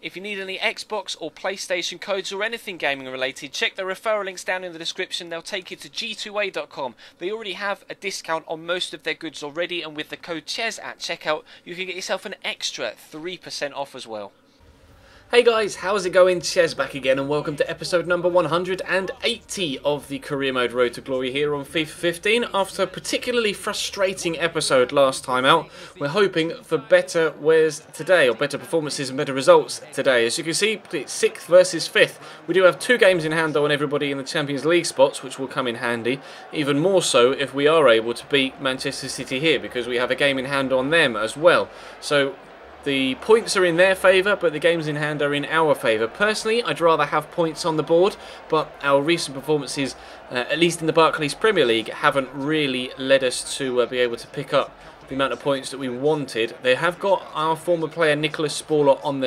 If you need any Xbox or PlayStation codes or anything gaming related, check the referral links down in the description. They'll take you to g2a.com. They already have a discount on most of their goods already, and with the code CHES at checkout, you can get yourself an extra 3% off as well. Hey guys, how's it going? Chez back again, and welcome to episode number 180 of the Career Mode Road to Glory here on FIFA 15. After a particularly frustrating episode last time out, we're hoping for better wares today, or better performances and better results today. As you can see, it's 6th versus 5th. We do have 2 games in hand though on everybody in the Champions League spots, which will come in handy. Even more so if we are able to beat Manchester City here, because we have a game in hand on them as well. So the points are in their favour, but the games in hand are in our favour. Personally, I'd rather have points on the board, but our recent performances, at least in the Barclays Premier League, haven't really led us to be able to pick up the amount of points that we wanted. They have got our former player Nicholas Spaller on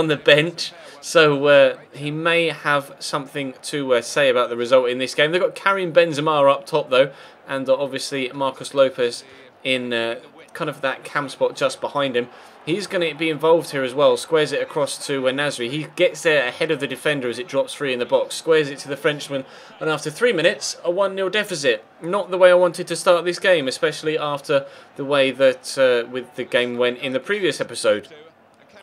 the bench, so he may have something to say about the result in this game. They've got Karim Benzema up top though, and obviously Marcos Lopez in kind of that cam spot just behind him. He's going to be involved here as well. Squares it across to Nasri. He gets there ahead of the defender as it drops free in the box. Squares it to the Frenchman, and after 3 minutes, a 1-0 deficit. Not the way I wanted to start this game, especially after the way that with the game went in the previous episode.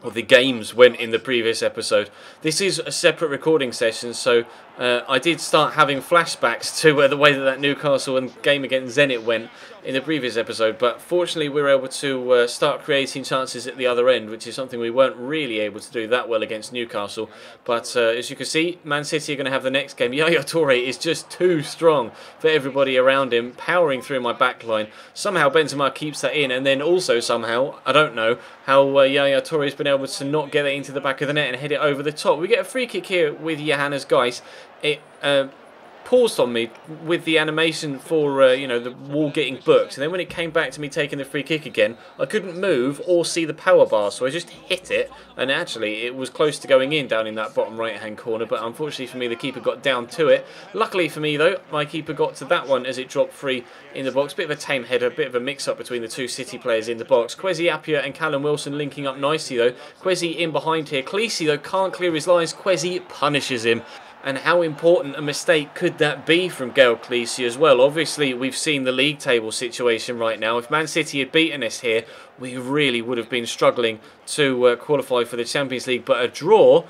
Or the games went in the previous episode. This is a separate recording session, so I did start having flashbacks to the way that Newcastle and game against Zenit went in the previous episode, but fortunately we were able to start creating chances at the other end, which is something we weren't really able to do that well against Newcastle. But as you can see, Man City are going to have the next game. Yaya Toure is just too strong for everybody around him, powering through my back line. Somehow Benzema keeps that in, and then also somehow, I don't know, how Yaya Toure has been able to not get it into the back of the net and head it over the top. We get a free kick here with Johannes Geis. It paused on me with the animation for the wall getting booked, and then when it came back to me taking the free kick again, I couldn't move or see the power bar, so I just hit it, and actually it was close to going in down in that bottom right hand corner, but unfortunately for me the keeper got down to it. Luckily for me though, my keeper got to that one as it dropped free in the box. Bit of a tame header, bit of a mix up between the 2 City players in the box. Kwesi Appiah and Callum Wilson linking up nicely though. Kwesi in behind here. Khaleesi though can't clear his lines. Kwesi punishes him. And how important a mistake could that be from Gael Khaleesi as well? Obviously, we've seen the league table situation right now. If Man City had beaten us here, we really would have been struggling to qualify for the Champions League. But a draw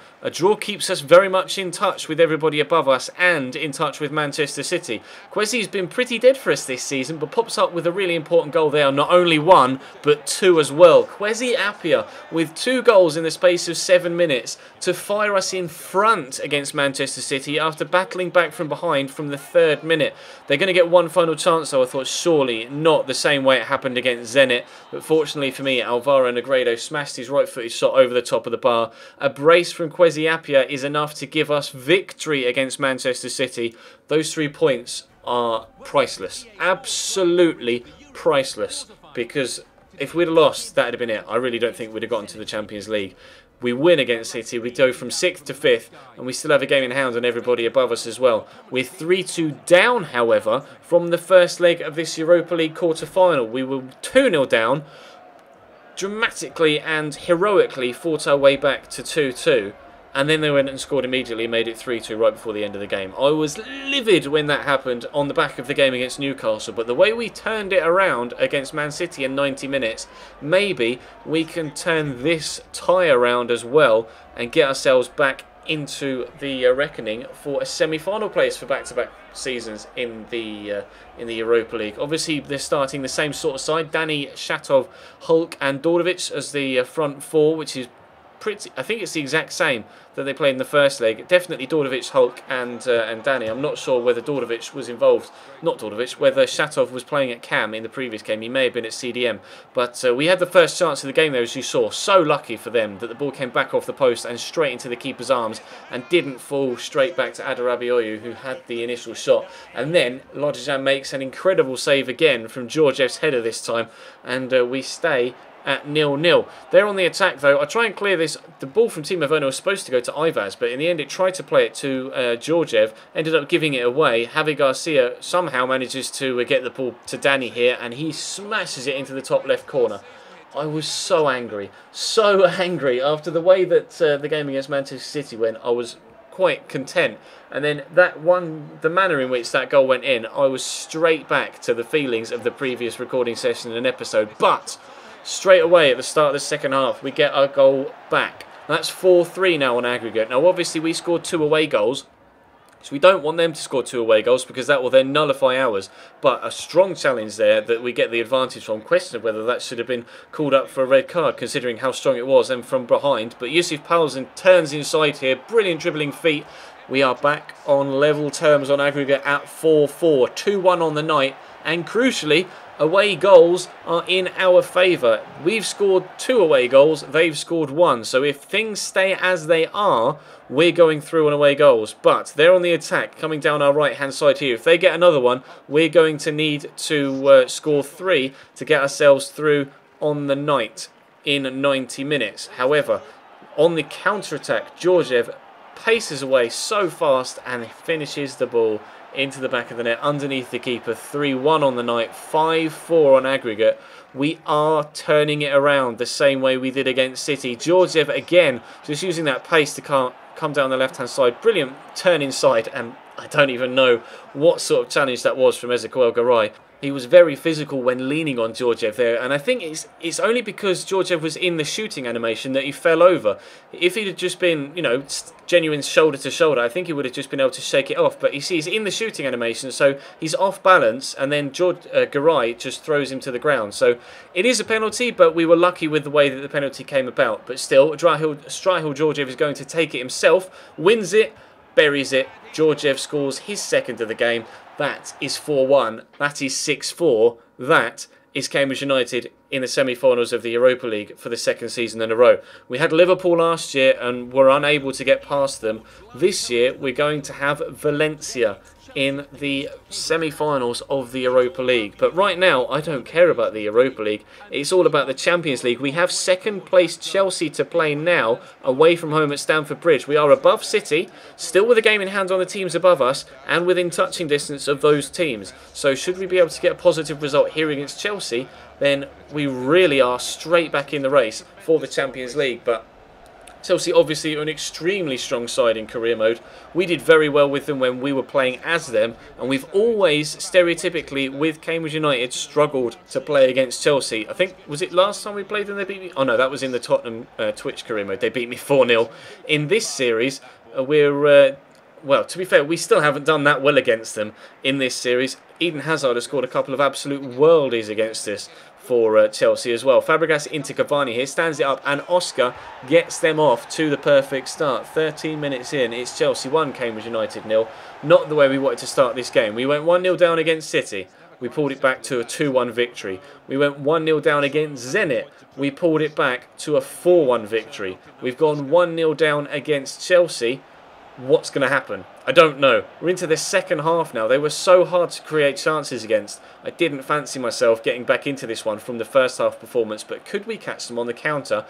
keeps us very much in touch with everybody above us and in touch with Manchester City. Kwesi's been pretty dead for us this season, but pops up with a really important goal there. Not only 1, but 2 as well. Kwesi Appiah with 2 goals in the space of 7 minutes to fire us in front against Manchester City after battling back from behind from the 3rd minute. They're going to get one final chance though. I thought surely not the same way it happened against Zenit, but fortunately for me, Alvaro Negredo smashed his right-footed shot over the top of the bar. A brace from Kwesi Appiah is enough to give us victory against Manchester City. Those 3 points are priceless. Absolutely priceless. Because if we'd have lost, that would have been it. I really don't think we'd have gotten to the Champions League. We win against City, we go from 6th to 5th, and we still have a game in hand on everybody above us as well. We're 3-2 down, however, from the first leg of this Europa League quarter-final. We were 2-0 down, dramatically and heroically fought our way back to 2-2, and then they went and scored immediately and made it 3-2 right before the end of the game. I was livid when that happened on the back of the game against Newcastle, but the way we turned it around against Man City in 90 minutes, maybe we can turn this tie around as well and get ourselves back into the reckoning for a semi-final place for back-to-back seasons in the Europa League. Obviously, they're starting the same sort of side. Danny, Shatov, Hulk and Dordovic as the front 4, which is pretty, I think it's the exact same that they played in the first leg. Definitely Dordovic, Hulk and Danny. I'm not sure whether Dordovic was involved, whether Shatov was playing at Cam in the previous game. He may have been at CDM. But we had the first chance of the game there, as you saw. So lucky for them that the ball came back off the post and straight into the keeper's arms and didn't fall straight back to Adarabioyu, who had the initial shot. And then Lodjan makes an incredible save again from Georgiev's header this time, and we stay at 0-0. They're on the attack though. I try and clear this. The ball from Timo Werner was supposed to go to Ivaz, but in the end it tried to play it to Georgiev, ended up giving it away. Javi Garcia somehow manages to get the ball to Danny here, and he smashes it into the top left corner. I was so angry after the way that the game against Manchester City went. I was quite content, and then the manner in which that goal went in, I was straight back to the feelings of the previous recording session and episode. But straight away at the start of the second half, we get our goal back. That's 4-3 now on aggregate. Now obviously we scored 2 away goals, so we don't want them to score 2 away goals because that will then nullify ours. But a strong challenge there that we get the advantage from. Question of whether that should have been called up for a red card considering how strong it was and from behind. But Yusuf Paulsen turns inside here. Brilliant dribbling feet. We are back on level terms on aggregate at 4-4. 2-1 on the night. And crucially, away goals are in our favour. We've scored 2 away goals, they've scored 1. So if things stay as they are, we're going through on away goals. But they're on the attack, coming down our right-hand side here. If they get another one, we're going to need to score 3 to get ourselves through on the night in 90 minutes. However, on the counter-attack, Georgiev paces away so fast and finishes the ball into the back of the net underneath the keeper. 3-1 on the night, 5-4 on aggregate. We are turning it around the same way we did against City. Georgiev again just using that pace to come down the left hand side. Brilliant turn inside, and I don't even know what sort of challenge that was from Ezequiel Garay. He was very physical when leaning on Georgiev there, and I think it's only because Georgiev was in the shooting animation that he fell over. If he'd have just been, you know, genuine shoulder to shoulder, I think he would have just been able to shake it off. But you see, he's in the shooting animation, so he's off balance, and then Garay just throws him to the ground. So it is a penalty, but we were lucky with the way that the penalty came about. But still, Strahil Georgiev is going to take it himself, wins it, buries it. Georgiev scores his second of the game. That is 4-1. That is 6-4. That is Cambridge United in the semi-finals of the Europa League for the second season in a row. We had Liverpool last year and were unable to get past them. This year we're going to have Valencia in the semi-finals of the Europa League. But right now, I don't care about the Europa League. It's all about the Champions League. We have second-placed Chelsea to play now, away from home at Stamford Bridge. We are above City, still with a game in hand on the teams above us, and within touching distance of those teams. So should we be able to get a positive result here against Chelsea, then we really are straight back in the race for the Champions League. But Chelsea obviously are an extremely strong side in career mode. We did very well with them when we were playing as them, and we've always, stereotypically, with Cambridge United, struggled to play against Chelsea. I think, was it last time we played them they beat me? Oh no, that was in the Tottenham Twitch career mode. They beat me 4-0. In this series, well, to be fair, we still haven't done that well against them in this series. Eden Hazard has scored a couple of absolute worldies against us for Chelsea as well. Fabregas into Cavani here, stands it up, and Oscar gets them off to the perfect start. 13 minutes in, it's Chelsea 1, Cambridge United 0. Not the way we wanted to start this game. We went 1-0 down against City. We pulled it back to a 2-1 victory. We went 1-0 down against Zenit. We pulled it back to a 4-1 victory. We've gone 1-0 down against Chelsea. What's going to happen? I don't know. We're into the second half now. They were so hard to create chances against. I didn't fancy myself getting back into this one from the first half performance, but could we catch them on the counter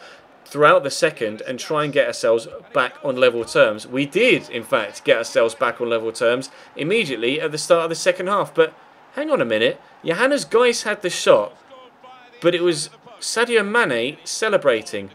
throughout the second and try and get ourselves back on level terms? We did, in fact, get ourselves back on level terms immediately at the start of the second half. But hang on a minute. Johannes Geis had the shot, but it was Sadio Mane celebrating.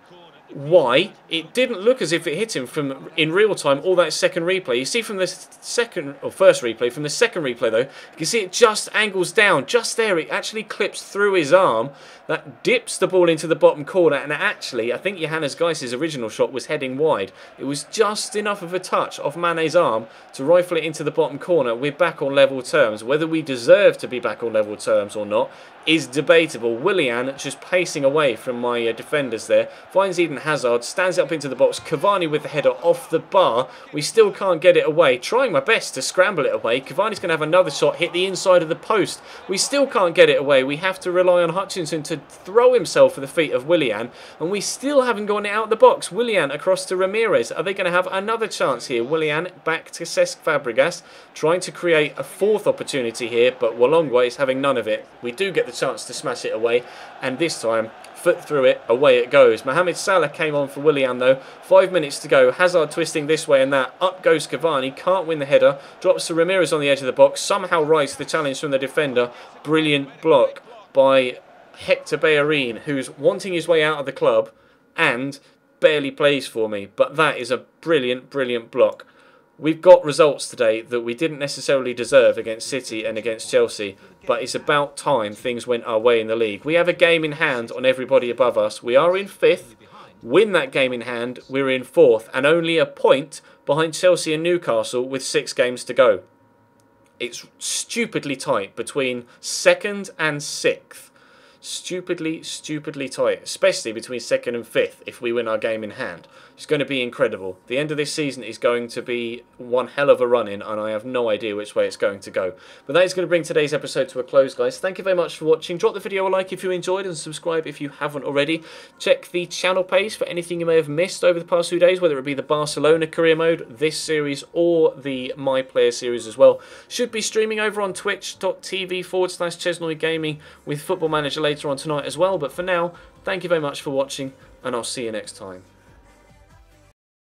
Why? It didn't look as if it hit him from in real time all that second replay. You see from the first replay, from the second replay though, you can see it just angles down. Just there, it actually clips through his arm. That dips the ball into the bottom corner, and actually, I think Johannes Geis' original shot was heading wide. It was just enough of a touch off Mane's arm to rifle it into the bottom corner. We're back on level terms. Whether we deserve to be back on level terms or not is debatable. Willian just pacing away from my defenders there. Finds Eden Hazard, stands up into the box. Cavani with the header off the bar. We still can't get it away. Trying my best to scramble it away. Cavani's going to have another shot, hit the inside of the post. We still can't get it away. We have to rely on Hutchinson to throw himself at the feet of Willian, and we still haven't gotten it out of the box. Willian across to Ramirez. Are they going to have another chance here? Willian back to Cesc Fabregas, trying to create a fourth opportunity here, but Walongwa is having none of it. We do get the chance to smash it away, and this time, foot through it, away it goes. Mohamed Salah came on for Willian though. 5 minutes to go. Hazard twisting this way and that. Up goes Cavani. Can't win the header. Drops to Ramirez on the edge of the box. Somehow rises the challenge from the defender. Brilliant block by Hector Bellerin, who's wanting his way out of the club and barely plays for me. But that is a brilliant, brilliant block. We've got results today that we didn't necessarily deserve against City and against Chelsea, but it's about time things went our way in the league. We have a game in hand on everybody above us. We are in 5th. Win that game in hand, we're in 4th, and only a point behind Chelsea and Newcastle with 6 games to go. It's stupidly tight between 2nd and 6th. Stupidly, stupidly tight, especially between 2nd and 5th if we win our game in hand. It's going to be incredible. The end of this season is going to be one hell of a run-in, and I have no idea which way it's going to go. But that is going to bring today's episode to a close, guys. Thank you very much for watching. Drop the video a like if you enjoyed, and subscribe if you haven't already. Check the channel page for anything you may have missed over the past few days, whether it be the Barcelona career mode, this series, or the My Player series as well. Should be streaming over on twitch.tv/Chesnoy Gaming with Football Manager later on tonight as well. But for now, thank you very much for watching, and I'll see you next time.